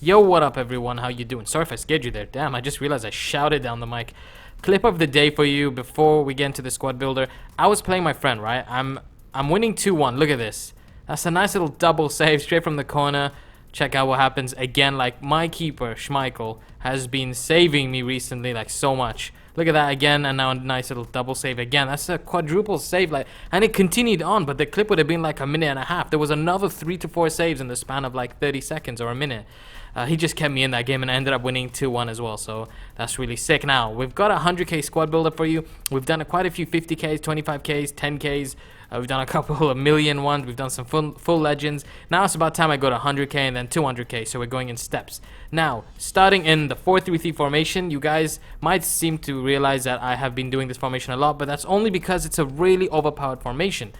Yo, what up everyone? How you doing? Sorry if I scared you there. Damn, I just realized I shouted down the mic. Clip of the day for you before we get into the squad builder. I was playing my friend, right? I'm winning 2-1. Look at this. That's a nice little double save straight from the corner. Check out what happens again. Like, my keeper, Schmeichel, has been saving me recently, like, so much. Look at that again, and now a nice little double save again. That's a quadruple save, like, and it continued on, but the clip would have been like a minute and a half. There was another 3 to 4 saves in the span of like 30 seconds or a minute. He just kept me in that game, and I ended up winning 2-1 as well, so that's really sick. Now, we've got a 100k squad builder for you. We've done quite a few 50ks, 25ks, 10ks. We've done a couple of million ones. We've done some full legends. Now it's about time I go to 100k and then 200k, so we're going in steps. Now, starting in the 4-3-3 formation, you guys might seem to realize that I have been doing this formation a lot, but that's only because it's a really overpowered formation.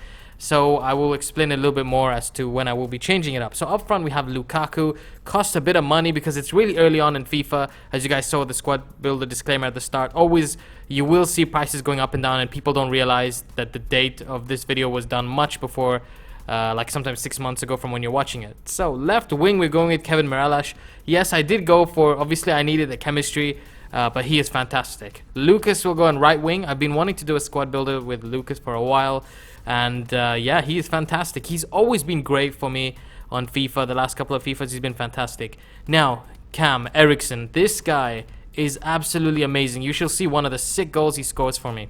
So I will explain a little bit more as to when I will be changing it up. So up front we have Lukaku. Costs a bit of money because it's really early on in FIFA. As you guys saw the squad builder disclaimer at the start. Always you will see prices going up and down, and people don't realize that the date of this video was done much before, like sometimes 6 months ago from when you're watching it. So left wing we're going with Kevin Mirallas. Yes, I did go for, obviously I needed the chemistry. But he is fantastic. Lucas will go on right wing. I've been wanting to do a squad builder with Lucas for a while. And yeah, he is fantastic. He's always been great for me on FIFA. The last couple of FIFAs, he's been fantastic. Now, Cam Eriksson. This guy is absolutely amazing. You shall see one of the sick goals he scores for me.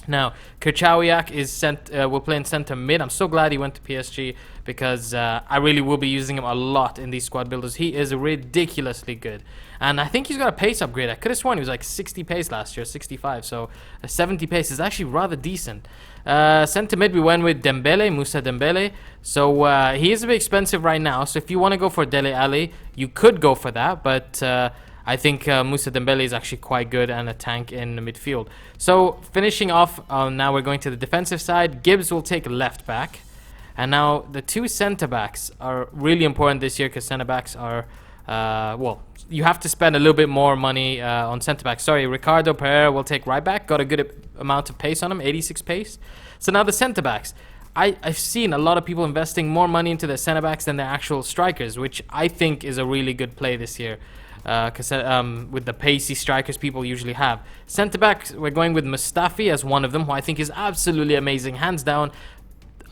Now, Kerchawiak is will play in center mid. I'm so glad he went to PSG because I really will be using him a lot in these squad builders. He is ridiculously good. And I think he's got a pace upgrade. I could have sworn he was like 60 pace last year, 65. So 70 pace is actually rather decent. Center mid, we went with Dembele, Moussa Dembele. So he is a bit expensive right now. So if you want to go for Dele Alli, you could go for that. But I think Moussa Dembele is actually quite good and a tank in the midfield. So finishing off, now we're going to the defensive side. Gibbs will take left back. And now the two center backs are really important this year because center backs are, well, you have to spend a little bit more money on center backs. Sorry, Ricardo Pereira will take right back. Got a good amount of pace on him, 86 pace. So now the center backs. I've seen a lot of people investing more money into their center backs than their actual strikers, which I think is a really good play this year. Because with the pacey strikers people usually have. Centre back, we're going with Mustafi as one of them, who I think is absolutely amazing, hands down,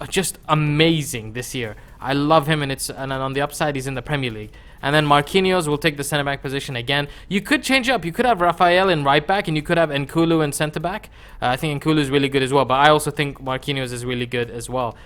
just amazing this year. I love him, and on the upside, he's in the Premier League. And then Marquinhos will take the centre back position again. You could change up. You could have Rafael in right back, and you could have Nkulu in centre back. I think Nkulu is really good as well, but I also think Marquinhos is really good as well.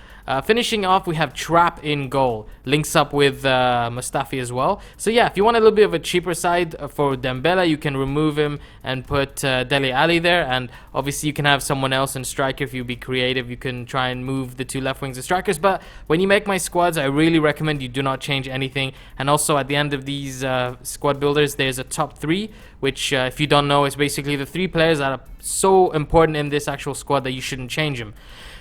Finishing off, we have Trapp in goal. Links up with Mustafi as well. So yeah, if you want a little bit of a cheaper side for Dembele, you can remove him and put Dele Alli there. And obviously you can have someone else in striker if you be creative. You can try and move the two left wings as strikers. But when you make my squads, I really recommend you do not change anything. And also at the end of these squad builders, there's a top 3, which if you don't know, is basically the 3 players that are so important in this actual squad that you shouldn't change them.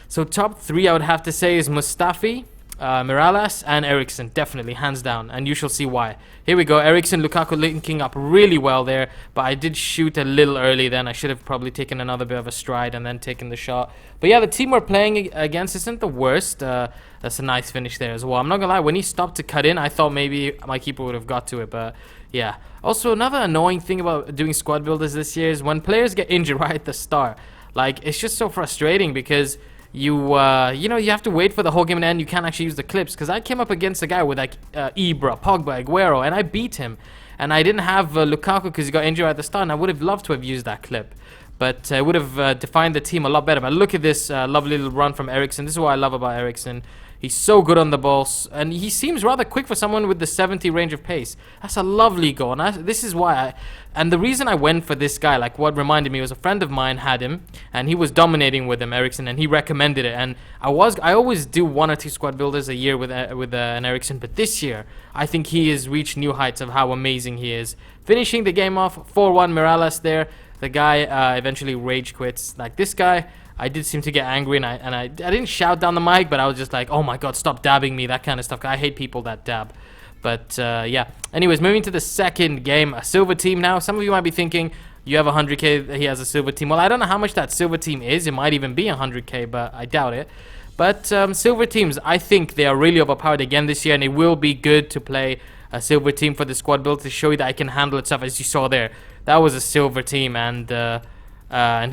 So top 3 I would have to say is Mustafi, Mirallas, and Eriksson. Definitely, hands down. And you shall see why. Here we go. Eriksson, Lukaku linking up really well there. But I did shoot a little early then. I should have probably taken another bit of a stride and then taken the shot. But yeah, the team we're playing against isn't the worst. That's a nice finish there as well. I'm not going to lie. When he stopped to cut in, I thought maybe my keeper would have got to it. But yeah. Also, another annoying thing about doing squad builders this year is when players get injured right at the start. Like, it's just so frustrating because you know, you have to wait for the whole game to end. You can't actually use the clips because I came up against a guy with like Ibra, Pogba, Aguero, and I beat him. And I didn't have Lukaku because he got injured at the start, and I would have loved to have used that clip. But it would have defined the team a lot better. But look at this lovely little run from Eriksson. This is what I love about Eriksson. He's so good on the ball, and he seems rather quick for someone with the 70 range of pace. That's a lovely goal, and this is why and the reason I went for this guy, like what reminded me was a friend of mine had him, and he was dominating with him, Eriksson, and he recommended it. And I always do 1 or 2 squad builders a year with an Eriksson, but this year I think he has reached new heights of how amazing he is. Finishing the game off, 4-1 Mirallas there. The guy eventually rage quits. Like this guy, I did seem to get angry, and I didn't shout down the mic, but I was just like, oh my god, stop dabbing me, that kind of stuff. I hate people that dab. But yeah. Anyways, moving to the second game, a silver team now. Some of you might be thinking, you have 100k, he has a silver team. Well, I don't know how much that silver team is. It might even be 100k, but I doubt it. But silver teams, I think they are really overpowered again this year, and it will be good to play silver team for the squad build to show you that I can handle itself. As you saw there, that was a silver team, and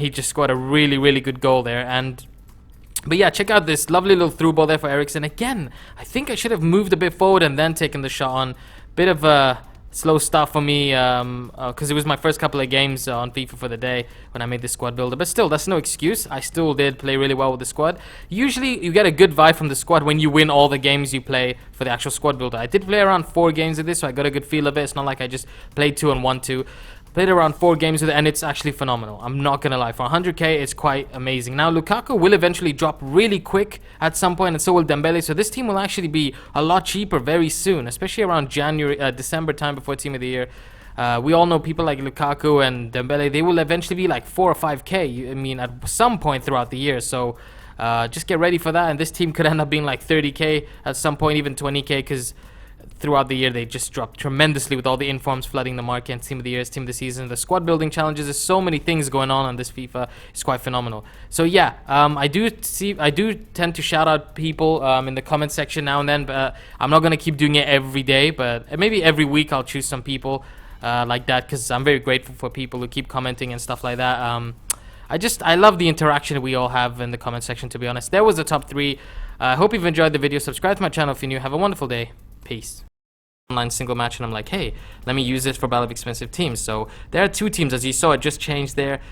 he just scored a really, really good goal there. But yeah, check out this lovely little through ball there for Eriksen. Again, I think I should have moved a bit forward and then taken the shot on. Bit of a slow start for me because it was my first couple of games on FIFA for the day when I made the squad builder. But still, that's no excuse. I still did play really well with the squad. Usually, you get a good vibe from the squad when you win all the games you play for the actual squad builder. I did play around 4 games of this, so I got a good feel of it. It's not like I just played 2 and won 2. Played around 4 games with it, and it's actually phenomenal. I'm not gonna lie. For 100k, it's quite amazing. Now, Lukaku will eventually drop really quick at some point, and so will Dembele. So this team will actually be a lot cheaper very soon, especially around December time before Team of the Year. We all know people like Lukaku and Dembele. They will eventually be like 4 or 5k. I mean, at some point throughout the year. So just get ready for that. And this team could end up being like 30k at some point, even 20k, because throughout the year they just dropped tremendously with all the informs flooding the market. And Team of the Year, Team of the Season, the squad building challenges. There's so many things going on this FIFA. It's quite phenomenal. So yeah, I do tend to shout out people in the comment section now and then, but I'm not gonna keep doing it every day, but maybe every week I'll choose some people like that, because I'm very grateful for people who keep commenting and stuff like that. I love the interaction we all have in the comment section, to be honest. There was the top 3. I hope you've enjoyed the video. Subscribe to my channel if you're new. Have a wonderful day. Peace. Online single match, and I'm like, hey, let me use this for battle of expensive teams. So there are 2 teams, as you saw. It just changed there.